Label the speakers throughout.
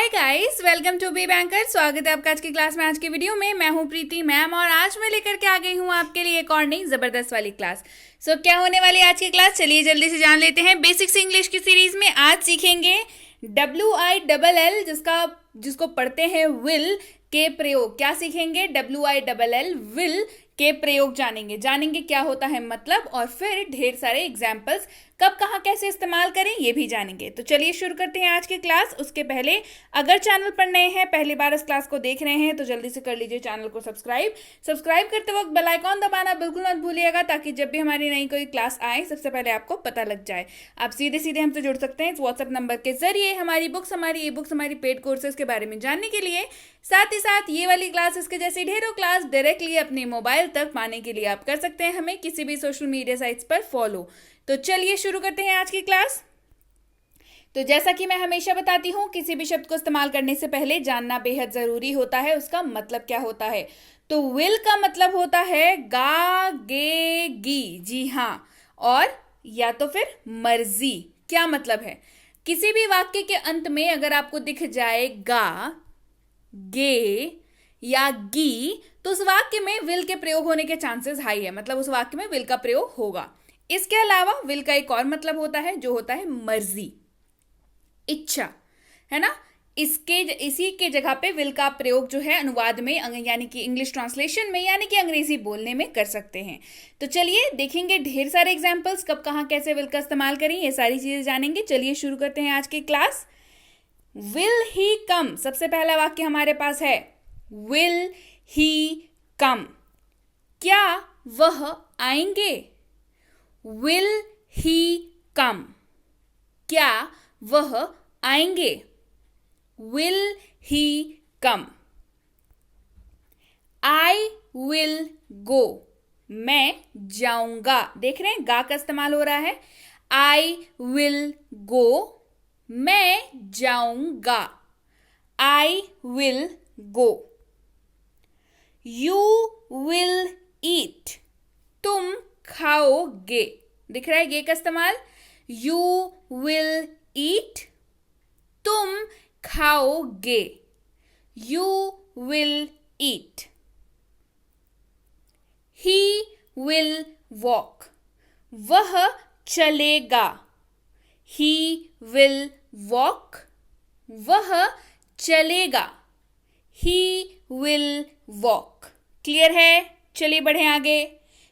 Speaker 1: Hi guys, welcome to B banker. स्वागत है आपका आज की क्लास में। आज की वीडियो में मैं हूं प्रीति मैम और आज मैं लेकर के आ गई हूं आपके लिए एक और नई जबरदस्त वाली क्लास। क्या होने वाली है आज की क्लास, चलिए जल्दी से जान लेते हैं। बेसिक्स इंग्लिश की सीरीज में आज सीखेंगे WILL जिसको पढ़ते हैं विल के प्रयोग। क्या सीखेंगे? WILL विल के प्रयोग जानेंगे क्या होता है मतलब, और फिर ढेर सारे एग्जाम्पल्स कब कहाँ कैसे इस्तेमाल करें ये भी जानेंगे। तो चलिए शुरू करते हैं आज की क्लास। उसके पहले अगर चैनल पर नए हैं, पहली बार इस क्लास को देख रहे हैं, तो जल्दी से कर लीजिए चैनल को सब्सक्राइब करते वक्त बेल आइकॉन दबाना बिल्कुल मत भूलिएगा, ताकि जब भी हमारी नई कोई क्लास आए सबसे पहले आपको पता लग जाए। आप सीधे सीधे हमसे जुड़ सकते हैं इस व्हाट्सएप नंबर के जरिए हमारी बुक्स, हमारी ई बुक्स, हमारी पेड कोर्सेज के बारे में जानने के लिए। साथ ही साथ ये वाली क्लासेस के जैसी ढेरों क्लास डायरेक्टली अपने मोबाइल तक पाने के लिए आप कर सकते हैं हमें किसी भी सोशल मीडिया साइट्स पर फॉलो। तो चलिए शुरू करते हैं आज की क्लास। तो जैसा कि मैं हमेशा बताती हूँ, किसी भी शब्द को इस्तेमाल करने से पहले जानना बेहद जरूरी होता है उसका मतलब क्या होता है। तो विल का मतलब होता है गा गे गी, जी हाँ, और या तो फिर मर्जी। क्या मतलब है? किसी भी वाक्य के अंत में अगर आपको दिख जाए गा, गे या गी, तो उस वाक्य में विल के प्रयोग होने के चांसेस हाई है, मतलब उस वाक्य में विल का प्रयोग होगा। इसके अलावा विल का एक और मतलब होता है जो होता है मर्जी, इच्छा, है ना। इसी के जगह पे विल का प्रयोग जो है अनुवाद में यानी कि इंग्लिश ट्रांसलेशन में यानी कि अंग्रेजी बोलने में कर सकते हैं। तो चलिए देखेंगे ढेर सारे एग्जांपल्स कब कहाँ कैसे विल का इस्तेमाल करें, ये सारी चीजें जानेंगे। चलिए शुरू करते हैं आज की क्लास। विल ही कम, सबसे पहला वाक्य हमारे पास है विल ही कम, क्या वह आएंगे। विल ही कम, क्या वह आएंगे। Will he come. I will go, मैं जाऊंगा। देख रहे हैं गा का इस्तेमाल हो रहा है। आई विल गो, मैं जाऊंगा। I will go. You will eat, तुम खाओगे। दिख रहा है ये का इस्तेमाल। यू विल ईट, तुम खाओगे। You will eat. He will walk, वह चलेगा। ही विल वॉक, वह चलेगा। He will walk. क्लियर है? चलिए बढ़े आगे।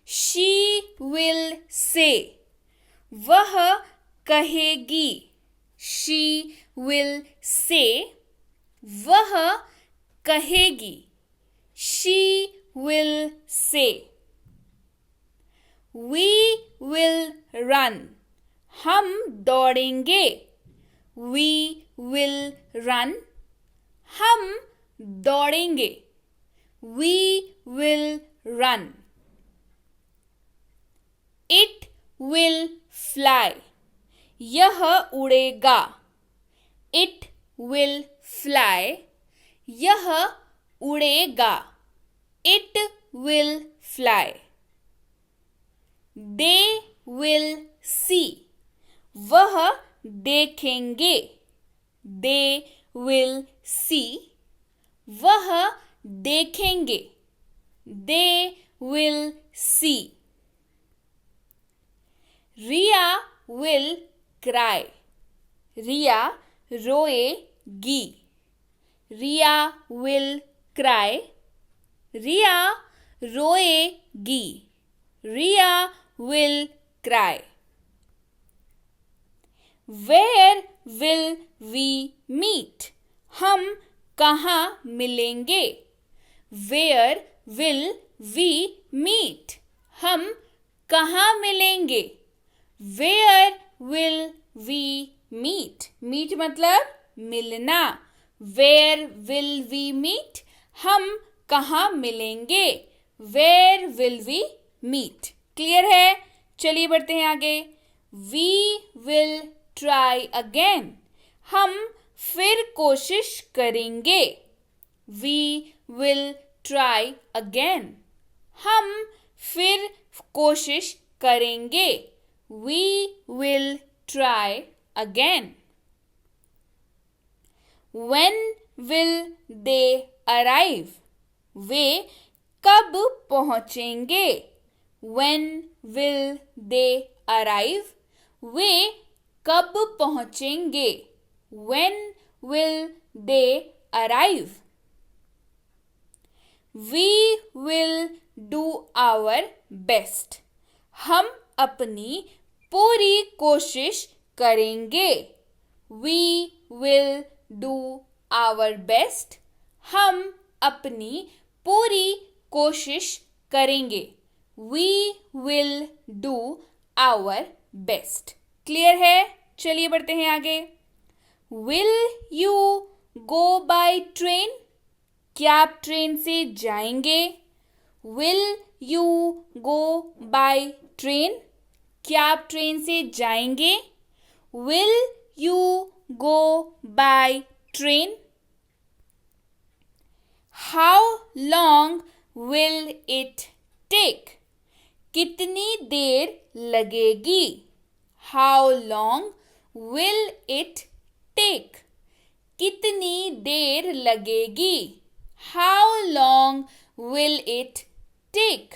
Speaker 1: शी विल से, वह कहेगी। शी विल से, वह कहेगी। She will say. We will run, हम दौड़ेंगे। वी विल रन, हम दौड़ेंगे। We will run. It will fly, यह उड़ेगा। इट विल फ्लाई, यह उड़ेगा। It will fly. They will see, वह देखेंगे। दे विल सी, वह देखेंगे। They will see. Riya will cry, Riya रोएगी। रिया विल क्राई, रिया रोएगी। Riya will cry. Where will we meet, हम कहाँ मिलेंगे। वेयर विल वी मीट, हम कहाँ मिलेंगे। Where will we meet, meet मतलब मिलना। वेयर विल वी मीट, हम कहाँ मिलेंगे। Where will we meet. Clear है? चलिए बढ़ते हैं आगे। वी विल ट्राई अगेन, हम फिर कोशिश करेंगे। वी विल ट्राई अगेन, हम फिर कोशिश करेंगे। We will try again. When will they arrive? वे कब पहुंचेंगे? When will they arrive? वे कब पहुंचेंगे? When will they arrive? We will do our best. हम अपनी पूरी कोशिश करेंगे. We will do our best. हम अपनी पूरी कोशिश करेंगे. We will do our best. Clear है? चलिए बढ़ते हैं आगे. Will you go by train? क्या आप ट्रेन से जाएंगे? Will you go by train? क्या आप ट्रेन से जाएंगे? Will you go by train? How long will it take? कितनी देर लगेगी? How long will it take? कितनी देर लगेगी? How long will it take?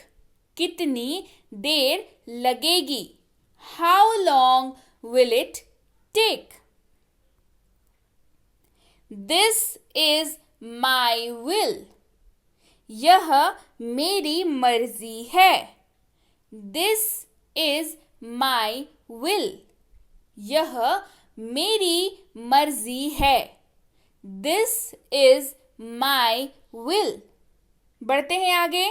Speaker 1: कितनी देर लगेगी? How long will it take? This is my will. यह मेरी मर्जी है. This is my will. यह मेरी मर्जी है. This is my will. बढ़ते हैं आगे.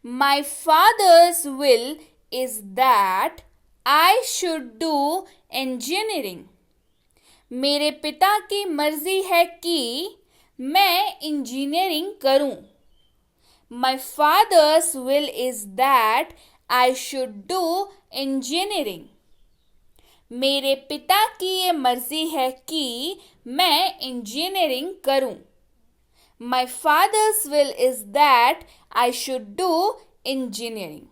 Speaker 1: My father's will is that I should do engineering. मेरे पिता की मर्जी है कि मैं इंजीनियरिंग करूं. My father's will is that I should do engineering. मेरे पिता की ये मर्जी है कि मैं इंजीनियरिंग करूं. My father's will is that I should do engineering.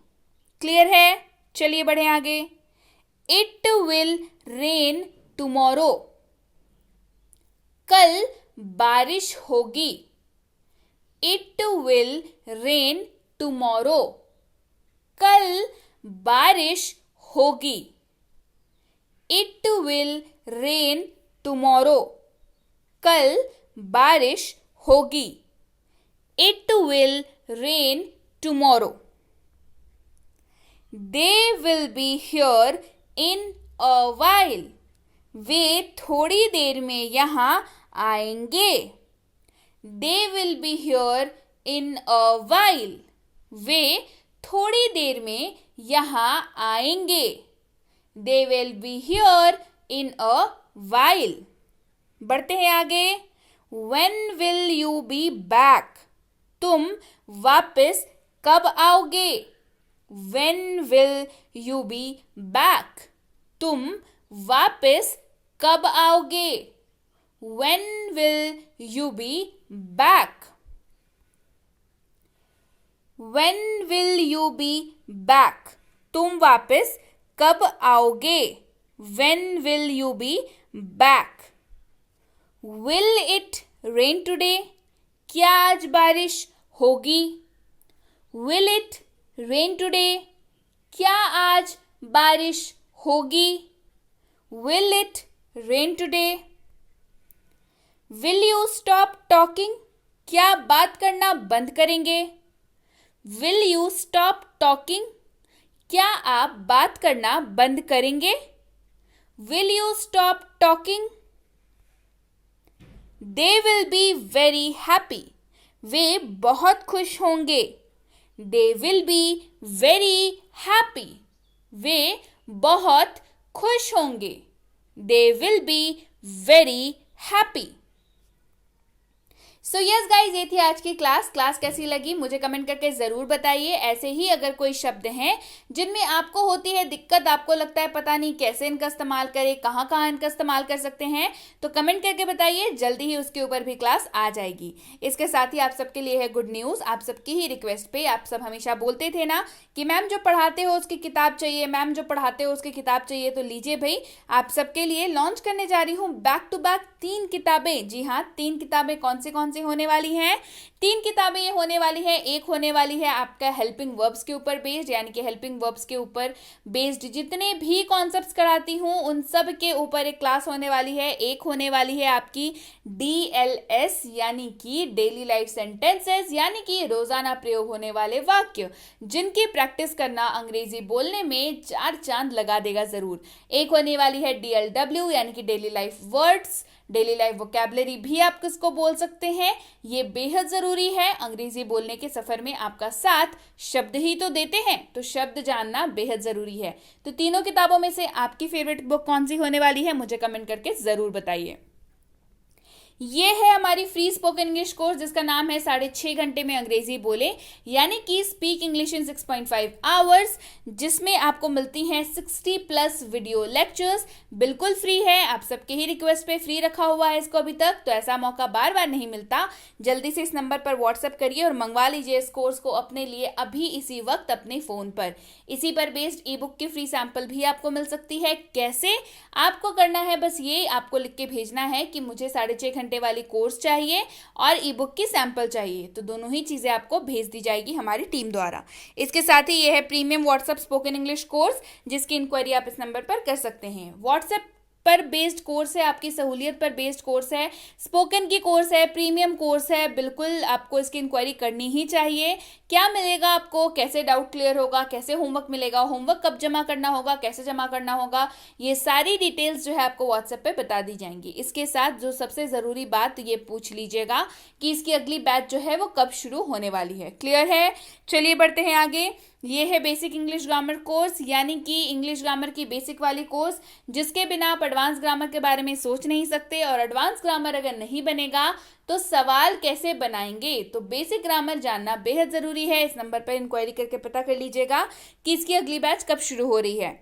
Speaker 1: Clear है? चलिए बढ़े आगे. It will rain tomorrow. कल बारिश होगी. It will rain tomorrow. कल बारिश होगी. It will rain tomorrow. कल बारिश होगी. It will rain tomorrow. They will be here in a while. वे थोड़ी देर में यहाँ आएंगे. They will be here in a while. वे थोड़ी देर में यहाँ आएंगे. They will be here in a while. बढ़ते हैं आगे. When will you be back? तुम वापस कब आओगे? When will you be back? तुम वापस कब आओगे? When will you be back? When will you be back? तुम वापस कब आओगे? When will you be back? Will it rain today? क्या आज बारिश होगी? Will it rain today? क्या आज बारिश होगी? Will it rain today? Will you stop talking? क्या बात करना बंद करेंगे? Will you stop talking? क्या आप बात करना बंद करेंगे? Will you stop talking? They will be very happy. वे बहुत खुश होंगे. They will be very happy. वे बहुत खुश होंगे. They will be very happy. So yes guys, ये थी आज की क्लास कैसी लगी मुझे कमेंट करके ज़रूर बताइए। ऐसे ही अगर कोई शब्द हैं जिनमें आपको होती है दिक्कत, आपको लगता है पता नहीं कैसे इनका इस्तेमाल करें, कहाँ कहाँ इनका इस्तेमाल कर सकते हैं, तो कमेंट करके बताइए। जल्दी ही उसके ऊपर भी क्लास आ जाएगी। इसके साथ ही आप सबके लिए है गुड न्यूज़। आप सबकी ही रिक्वेस्ट पे आप सब हमेशा बोलते थे ना कि मैम जो पढ़ाते हो उसकी किताब चाहिए, मैम जो पढ़ाते हो उसकी किताब चाहिए, तो लीजिए भाई, आप सबके लिए लॉन्च करने जा रही हूँ बैक टू बैक 3 किताबें। जी हाँ, 3 किताबें कौन सी होने वाली हैं? 3 किताबें ये होने वाली है। एक होने वाली है आपका हेल्पिंग वर्ब्स के ऊपर बेस्ड, यानी कि हेल्पिंग वर्ब्स के ऊपर बेस्ड जितने भी कॉन्सेप्ट्स कराती हूँ उन सब के ऊपर एक क्लास होने वाली है। एक होने वाली है आपकी DLS, यानी कि डेली लाइफ सेंटेंसेस, यानी कि रोजाना प्रयोग होने वाले वाक्य जिनकी प्रैक्टिस करना अंग्रेजी बोलने में 4 चांद लगा देगा जरूर। एक होने वाली है DLW, यानी कि daily life words, daily life vocabulary भी आप किसको बोल सकते हैं। ये बेहद जरूरी है। अंग्रेजी बोलने के सफर में आपका साथ शब्द ही तो देते हैं, तो शब्द जानना बेहद जरूरी है। तो तीनों किताबों में से आपकी फेवरेट बुक कौन सी होने वाली है मुझे कमेंट करके जरूर बताइए। ये है हमारी फ्री स्पोकन इंग्लिश कोर्स जिसका नाम है 6.5 घंटे में अंग्रेजी बोले, यानी कि स्पीक इंग्लिश इन 6.5 आवर्स, जिसमें आपको मिलती हैं 60+ वीडियो लेक्चर्स। बिल्कुल फ्री है, आप सबके ही रिक्वेस्ट पे फ्री रखा हुआ है इसको अभी तक, तो ऐसा मौका बार बार नहीं मिलता। जल्दी से इस नंबर पर व्हाट्सएप करिए और मंगवा लीजिए इस कोर्स को अपने लिए अभी इसी वक्त अपने फोन पर। इसी पर बेस्ड ई बुक की फ्री सैंपल भी आपको मिल सकती है। कैसे? आपको करना है बस ये, आपको लिख के भेजना है कि मुझे 6.5 घंटे वाली कोर्स चाहिए और ई बुक की सैंपल चाहिए, तो दोनों ही चीजें आपको भेज दी जाएगी हमारी टीम द्वारा। इसके साथ ही यह है premium WhatsApp spoken English course, जिसकी इंक्वायरी आप इस नंबर पर कर सकते हैं। व्हाट्सएप पर बेस्ड कोर्स है, आपकी सहूलियत पर बेस्ड कोर्स है, स्पोकन की कोर्स है, प्रीमियम कोर्स है। बिल्कुल आपको इसकी इंक्वायरी करनी ही चाहिए। क्या मिलेगा आपको, कैसे डाउट क्लियर होगा, कैसे होमवर्क मिलेगा, होमवर्क कब जमा करना होगा, कैसे जमा करना होगा, ये सारी डिटेल्स जो है आपको व्हाट्सएप पे बता दी जाएंगी। इसके साथ जो सबसे ज़रूरी बात ये पूछ लीजिएगा कि इसकी अगली बैच जो है वो कब शुरू होने वाली है। क्लियर है? चलिए बढ़ते हैं आगे। ये है बेसिक इंग्लिश ग्रामर कोर्स, यानी कि इंग्लिश ग्रामर की बेसिक वाली कोर्स, जिसके बिना आप एडवांस ग्रामर के बारे में सोच नहीं सकते। और एडवांस ग्रामर अगर नहीं बनेगा तो सवाल कैसे बनाएंगे? तो बेसिक ग्रामर जानना बेहद जरूरी है। इस नंबर पर इंक्वायरी करके पता कर लीजिएगा कि इसकी अगली बैच कब शुरू हो रही है।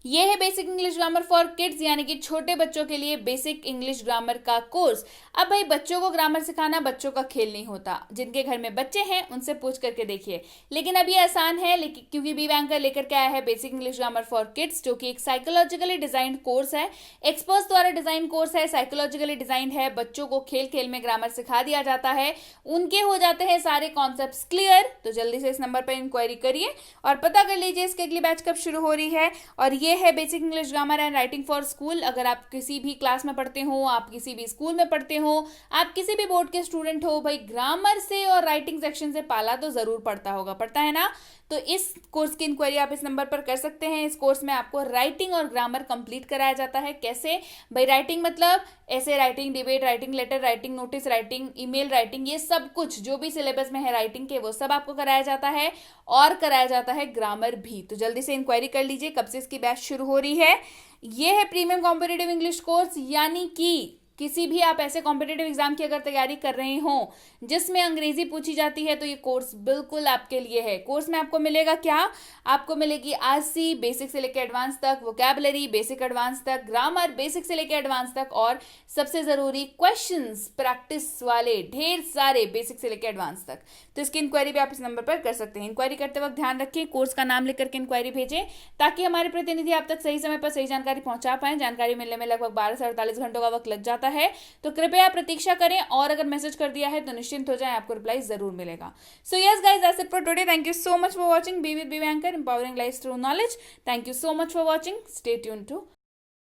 Speaker 1: ये है basic English grammar for kids, यानी कि छोटे बच्चों के लिए बेसिक इंग्लिश ग्रामर का कोर्स। अब भाई, बच्चों को ग्रामर सिखाना बच्चों का खेल नहीं होता। जिनके घर में बच्चे हैं उनसे पूछ करके देखिए। लेकिन अब ये आसान है, लेकिन क्योंकि बी बैंकर लेकर के आया है basic English grammar for kids, जो कि एक साइकोलॉजिकली डिजाइंड कोर्स है, एक्सपर्ट्स द्वारा डिजाइन कोर्स है, साइकोलॉजिकली डिजाइंड है। बच्चों को खेल खेल में ग्रामर सिखा दिया जाता है, उनके हो जाते हैं सारे कॉन्सेप्ट्स क्लियर। तो जल्दी से इस नंबर पर इंक्वायरी करिए और पता कर लीजिए इसकी अगली बैच कब शुरू हो रही है। और ये है basic English grammar and writing for school. अगर आप किसी भी क्लास में पढ़ते हो, आप किसी भी स्कूल में पढ़ते हो, आप किसी भी बोर्ड के स्टूडेंट हो, भाई ग्रामर से और राइटिंग सेक्शन से पाला तो जरूर पड़ता होगा, पड़ता है ना। तो इस कोर्स की इंक्वायरी आप इस नंबर पर कर सकते हैं। इस कोर्स में आपको राइटिंग और ग्रामर कंप्लीट कराया जाता है। कैसे भाई? राइटिंग मतलब ऐसे writing, debate writing, letter writing, notice writing, email writing, ये सब कुछ जो भी सिलेबस में है राइटिंग के, वो सब आपको कराया जाता है और कराया जाता है ग्रामर भी। तो जल्दी से इंक्वायरी कर लीजिए कब से इसकी बैच शुरू हो रही है। ये है प्रीमियम कॉम्पिटिटिव इंग्लिश कोर्स, यानी कि किसी भी आप ऐसे कॉम्पिटिटिव एग्जाम की अगर तैयारी कर रहे हो जिसमें अंग्रेजी पूछी जाती है, तो ये कोर्स बिल्कुल आपके लिए है। कोर्स में आपको मिलेगा क्या? आपको मिलेगी आरसी बेसिक से लेकर एडवांस तक, वोकैबुलरी बेसिक एडवांस तक, ग्रामर बेसिक से लेकर एडवांस तक, और सबसे जरूरी क्वेश्चंस प्रैक्टिस वाले ढेर सारे बेसिक से लेकर एडवांस तक। तो इसकी इंक्वायरी भी आप इस नंबर पर कर सकते हैं। इंक्वायरी करते वक्त ध्यान रखें, कोर्स का नाम लेकर के इंक्वायरी भेजें ताकि हमारे प्रतिनिधि आप तक सही समय पर सही जानकारी पहुंचा पाए। जानकारी मिलने में लगभग 12 से 48 घंटों का वक्त लग जाता है, तो कृपया प्रतीक्षा करें। और अगर मैसेज कर दिया है तो निश्चिंत हो जाएं, आपको रिप्लाई जरूर मिलेगा। So yes guys, that's it for today. Thank you so much for watching be with B banker, empowering life through knowledge. Thank you so much for watching. Stay tuned to